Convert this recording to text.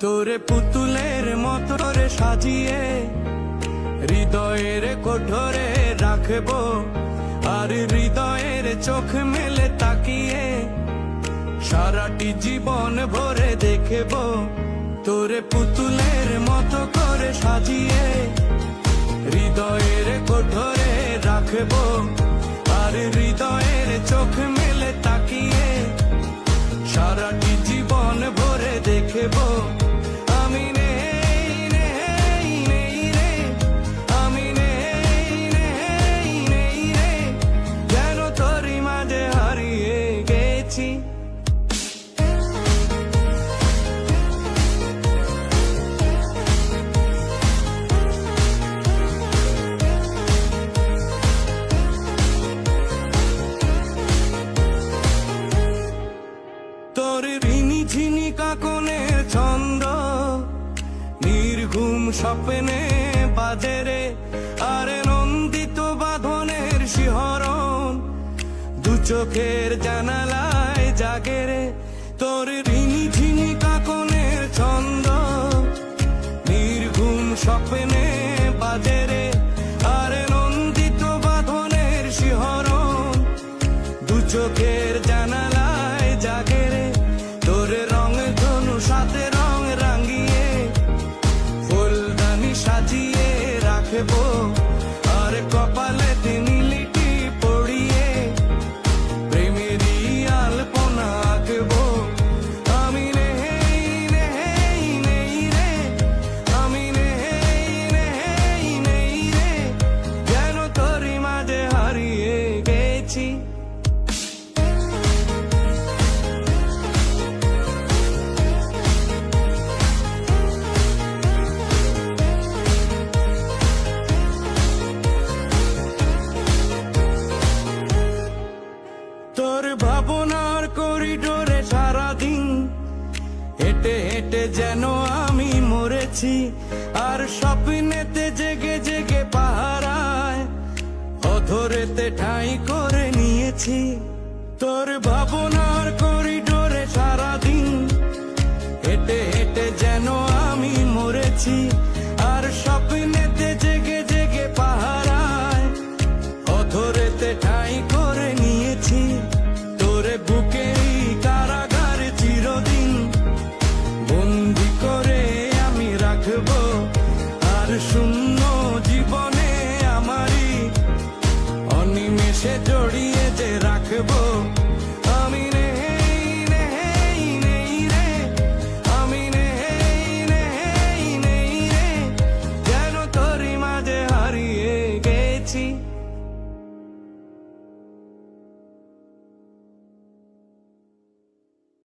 তোরে পুতুলের মতো রে সাজিয়ে হৃদয়ের কোঠরে রাখবো, আর হৃদয়ের চোখ মেলে তাকিয়ে সারাটি জীবন ভরে দেখবো। তোরে পুতুলের মতো করে সাজিয়ে হৃদয়ের কোঠরে রাখবো, আর হৃদয়ের চোখ মেলে তাকিয়ে সারাটি জীবন ভরে দেখবো। আমি নেই নেই নেই রে, আমি নেই নেই নেই রে, যেন তোরই মাঝে হারিয়ে গেছি। তোর ঋণী ঝিনি কাকনের ছন্দ নির্ঘুম স্বপ্নে বাজে রে, আর নন্দিত বাঁধনের শিহরণ দু চোখের জানালায় জাগে রে। তোর ঋণী ঝিনি কাকনের ছন্দ নির্ঘুম স্বপ্নে বাজে রে, আর নন্দিত বাঁধনের শিহরণ দু চোখের জানালায় জাগে রে। তোর রং ধনু সাথে রং রাঙিয়ে ফুলদানি সাজিয়ে রাখবো, আর কপালে নীলিটি পড়িয়ে প্রেমেরই আলপনা আঁকবো। আমি নেই নেই নেই রে, আমি নেই নেই নেই রে, যেন তোরই মাঝে হারিয়ে গেছি। তোর ভাবনার করিডোরে সারাদিন হেঁটে হেঁটে যেন আমি মরেছি, আর স্বপ্নেতে জেগে জেগে পাহারায় অধরেতে ঠাঁই করে নিয়েছি। তোর ভাবনার করিডোরে সারাদিন হেঁটে হেঁটে যেন আমি মরেছি, আর স্বপ্নেতে জেগে জেগে পাহারায় অধরেতে ঠাঁই করে নিয়েছি। তোরে বুকেই কারাগারে চিরদিন বন্দি করে আমি রাখবো, আর শূন্য জীবনে আমারই অনিমেষে জড়িয়ে যে রাখবো।